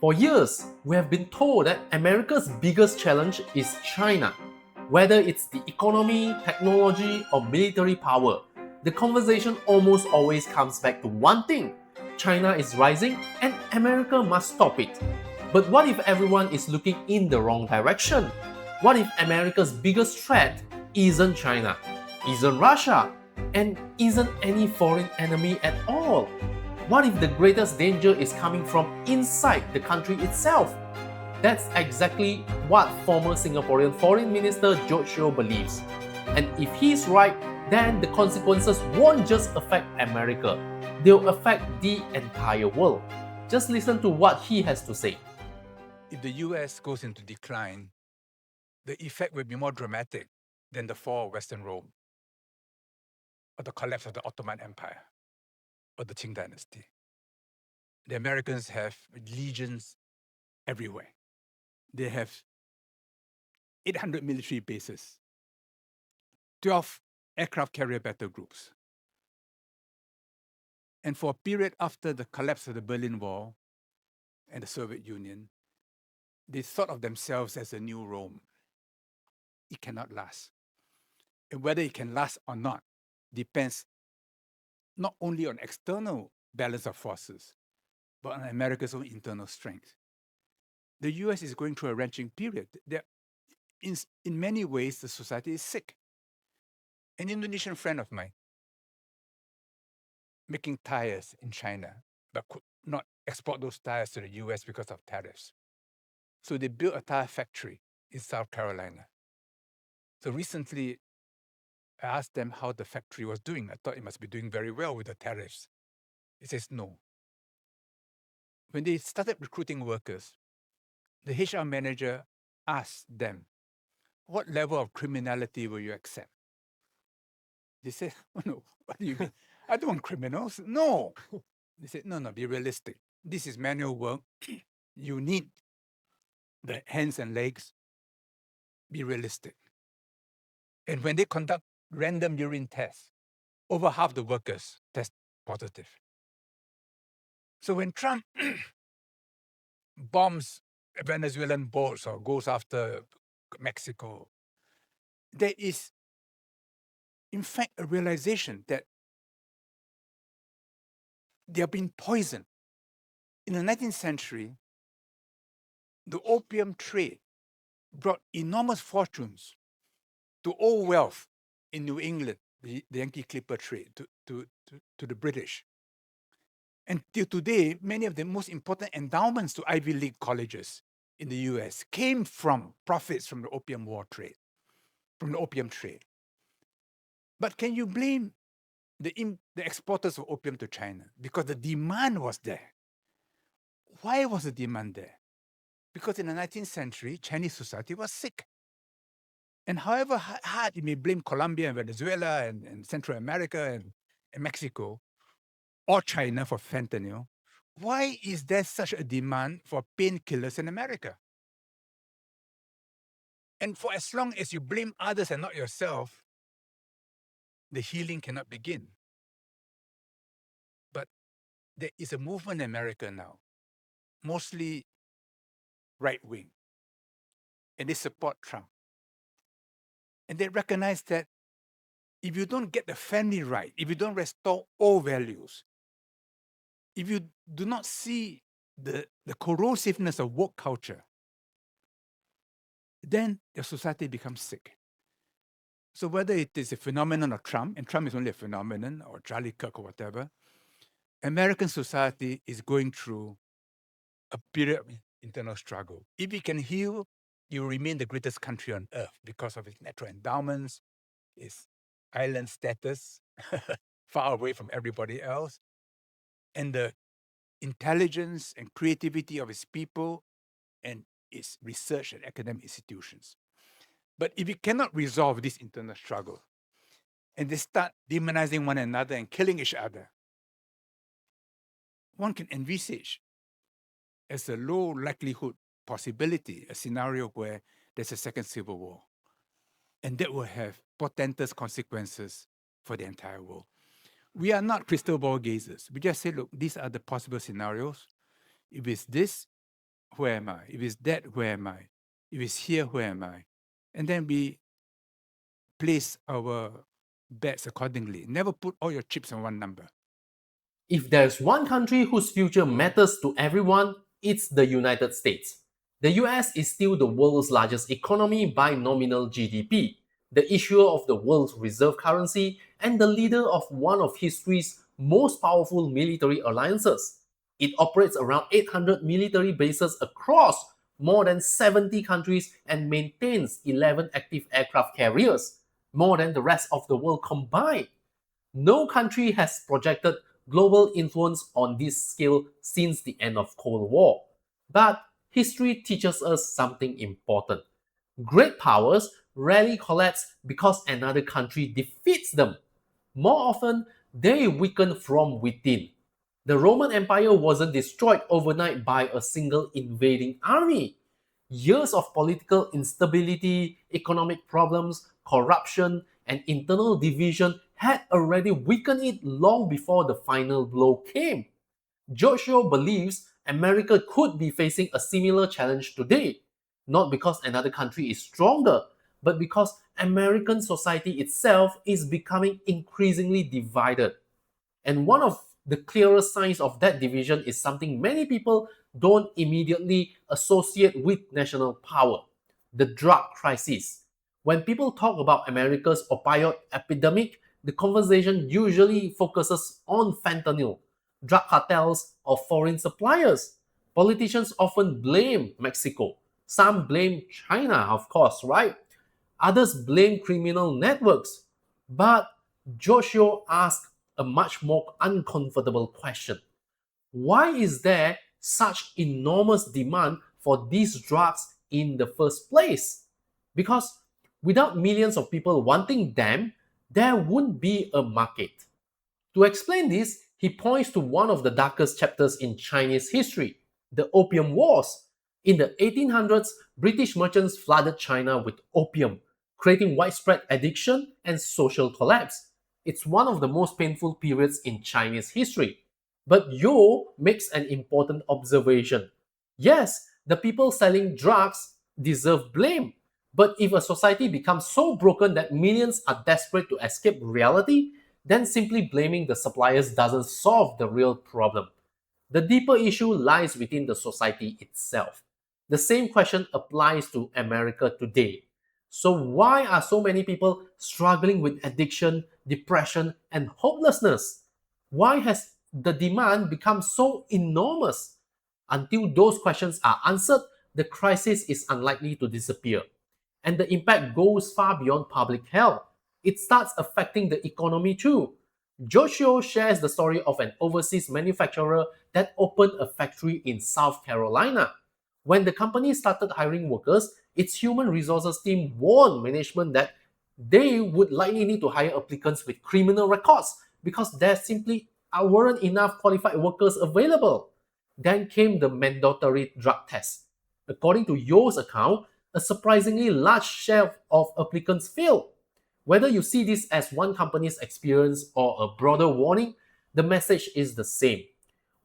For years, we have been told that America's biggest challenge is China. Whether it's the economy, technology, or military power, the conversation almost always comes back to one thing: China is rising and America must stop it. But what if everyone is looking in the wrong direction? What if America's biggest threat isn't China, isn't Russia, and isn't any foreign enemy at all? What if the greatest danger is coming from inside the country itself? That's exactly what former Singaporean Foreign Minister George Yeo believes. And if he's right, then the consequences won't just affect America, they'll affect the entire world. Just listen to what he has to say. If the US goes into decline, the effect will be more dramatic than the fall of Western Rome, or the collapse of the Ottoman Empire, or the Qing Dynasty. The Americans have legions everywhere. They have 800 military bases, 12 aircraft carrier battle groups. And for a period after the collapse of the Berlin Wall and the Soviet Union, they thought of themselves as a new Rome. It cannot last. And whether it can last or not depends not only on external balance of forces, but on America's own internal strength. The US is going through a wrenching period. In many ways, the society is sick. An Indonesian friend of mine making tires in China, but could not export those tires to the US because of tariffs. So they built a tire factory in South Carolina. So recently, I asked them how the factory was doing. I thought it must be doing very well with the tariffs. He says no. When they started recruiting workers, the HR manager asked them, what level of criminality will you accept? They said, oh no, what do you mean? I don't want criminals. No. They said, no, be realistic. This is manual work. You need the hands and legs. Be realistic. And when they conduct random urine tests, over half the workers test positive. So when Trump bombs Venezuelan boats or goes after Mexico, there is, in fact, a realization that they are being poisoned. In the 19th century, the opium trade brought enormous fortunes to all wealth in New England, the Yankee Clipper trade, to the British. And till today, many of the most important endowments to Ivy League colleges in the US came from profits from the opium war trade, from the opium trade. But can you blame the exporters of opium to China? Because the demand was there. Why was the demand there? Because in the 19th century, Chinese society was sick. And however hard you may blame Colombia and Venezuela and Central America and Mexico, or China for fentanyl, why is there such a demand for painkillers in America? And for as long as you blame others and not yourself, the healing cannot begin. But there is a movement in America now, mostly right-wing, and they support Trump. And they recognize that if you don't get the family right, if you don't restore all values, if you do not see the corrosiveness of woke culture, then your society becomes sick. So whether it is a phenomenon of Trump, and Trump is only a phenomenon, or Charlie Kirk or whatever, American society is going through a period of internal struggle. If it can heal, you remain the greatest country on earth because of its natural endowments, its island status, far away from everybody else, and the intelligence and creativity of its people and its research and academic institutions. But if you cannot resolve this internal struggle, and they start demonizing one another and killing each other, one can envisage as a low likelihood possibility, a scenario where there's a second civil war. And that will have portentous consequences for the entire world. We are not crystal ball gazers. We just say, look, these are the possible scenarios. If it's this, where am I? If it's that, where am I? If it's here, where am I? And then we place our bets accordingly. Never put all your chips on one number. If there's one country whose future matters to everyone, it's the United States. The US is still the world's largest economy by nominal GDP, the issuer of the world's reserve currency, and the leader of one of history's most powerful military alliances. It operates around 800 military bases across more than 70 countries and maintains 11 active aircraft carriers, more than the rest of the world combined. No country has projected global influence on this scale since the end of Cold War. But history teaches us something important. Great powers rarely collapse because another country defeats them. More often, they weaken from within. The Roman Empire wasn't destroyed overnight by a single invading army. Years of political instability, economic problems, corruption, and internal division had already weakened it long before the final blow came. George Yeo believes America could be facing a similar challenge today, not because another country is stronger, but because American society itself is becoming increasingly divided. And one of the clearest signs of that division is something many people don't immediately associate with national power: the drug crisis. When people talk about America's opioid epidemic, the conversation usually focuses on fentanyl, drug cartels, or foreign suppliers. Politicians often blame Mexico. Some blame China, of course, right? Others blame criminal networks. But Joshua asked a much more uncomfortable question. Why is there such enormous demand for these drugs in the first place? Because without millions of people wanting them, there wouldn't be a market. To explain this, he points to one of the darkest chapters in Chinese history, the Opium Wars. In the 1800s, British merchants flooded China with opium, creating widespread addiction and social collapse. It's one of the most painful periods in Chinese history. But Yo makes an important observation. Yes, the people selling drugs deserve blame. But if a society becomes so broken that millions are desperate to escape reality, then simply blaming the suppliers doesn't solve the real problem. The deeper issue lies within the society itself. The same question applies to America today. So, why are so many people struggling with addiction, depression, and hopelessness? Why has the demand become so enormous? Until those questions are answered, the crisis is unlikely to disappear. And the impact goes far beyond public health. It starts affecting the economy too. Joshua shares the story of an overseas manufacturer that opened a factory in South Carolina. When the company started hiring workers, its human resources team warned management that they would likely need to hire applicants with criminal records because there simply weren't enough qualified workers available. Then came the mandatory drug test. According to Yo's account, a surprisingly large share of applicants failed. Whether you see this as one company's experience or a broader warning, the message is the same.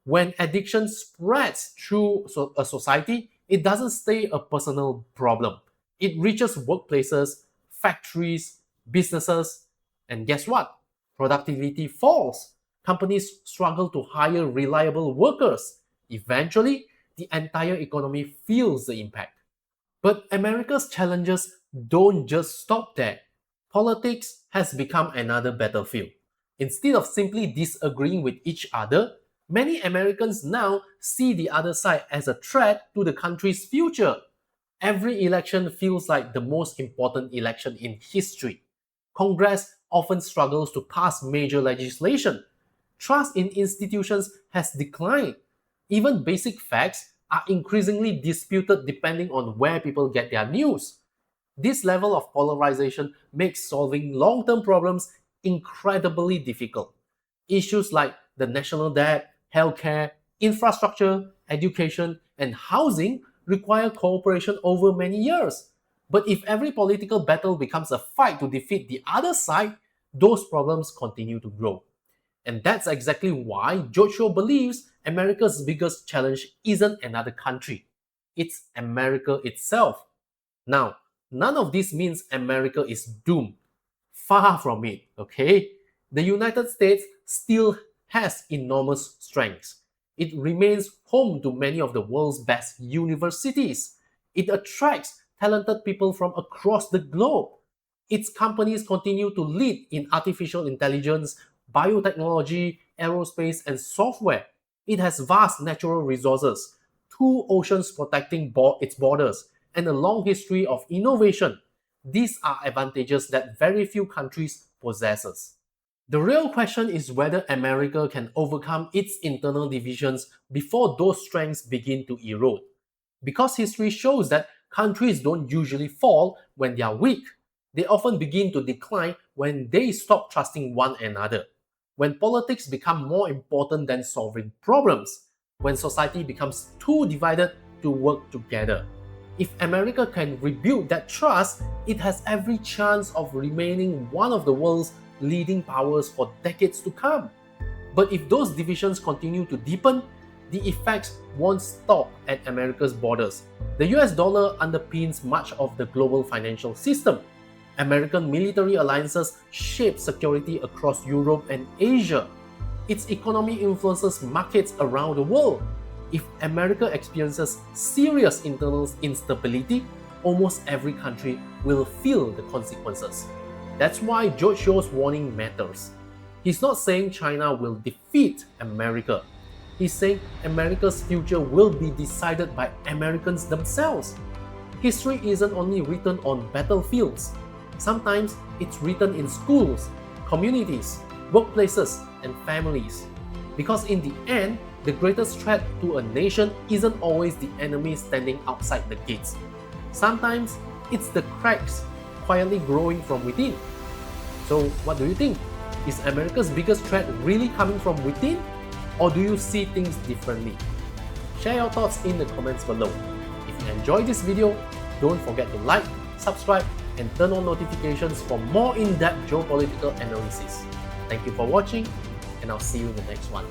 When addiction spreads through a society, it doesn't stay a personal problem. It reaches workplaces, factories, businesses, and guess what? Productivity falls. Companies struggle to hire reliable workers. Eventually, the entire economy feels the impact. But America's challenges don't just stop there. Politics has become another battlefield. Instead of simply disagreeing with each other, many Americans now see the other side as a threat to the country's future. Every election feels like the most important election in history. Congress often struggles to pass major legislation. Trust in institutions has declined. Even basic facts are increasingly disputed depending on where people get their news. This level of polarization makes solving long term problems incredibly difficult. Issues like the national debt, healthcare, infrastructure, education, and housing require cooperation over many years. But if every political battle becomes a fight to defeat the other side, those problems continue to grow. And that's exactly why Joshua believes America's biggest challenge isn't another country. it's America itself. Now, none of this means America is doomed. Far from it, okay? The United States still has enormous strengths. It remains home to many of the world's best universities. It attracts talented people from across the globe. Its companies continue to lead in artificial intelligence, biotechnology, aerospace, and software. It has vast natural resources, two oceans protecting its borders, and a long history of innovation. These are advantages that very few countries possesses. The real question is whether America can overcome its internal divisions before those strengths begin to erode. Because history shows that countries don't usually fall when they are weak. They often begin to decline when they stop trusting one another. When politics become more important than solving problems. When society becomes too divided to work together. If America can rebuild that trust, it has every chance of remaining one of the world's leading powers for decades to come. But if those divisions continue to deepen, the effects won't stop at America's borders. The US dollar underpins much of the global financial system. American military alliances shape security across Europe and Asia. Its economy influences markets around the world. If America experiences serious internal instability, almost every country will feel the consequences. That's why George Yeo's warning matters. He's not saying China will defeat America. He's saying America's future will be decided by Americans themselves. History isn't only written on battlefields. Sometimes it's written in schools, communities, workplaces, and families. Because in the end, the greatest threat to a nation isn't always the enemy standing outside the gates. Sometimes it's the cracks quietly growing from within. So what do you think? Is America's biggest threat really coming from within? Or do you see things differently? Share your thoughts in the comments below. If you enjoyed this video, don't forget to like, subscribe, and turn on notifications for more in-depth geopolitical analysis. Thank you for watching, and I'll see you in the next one.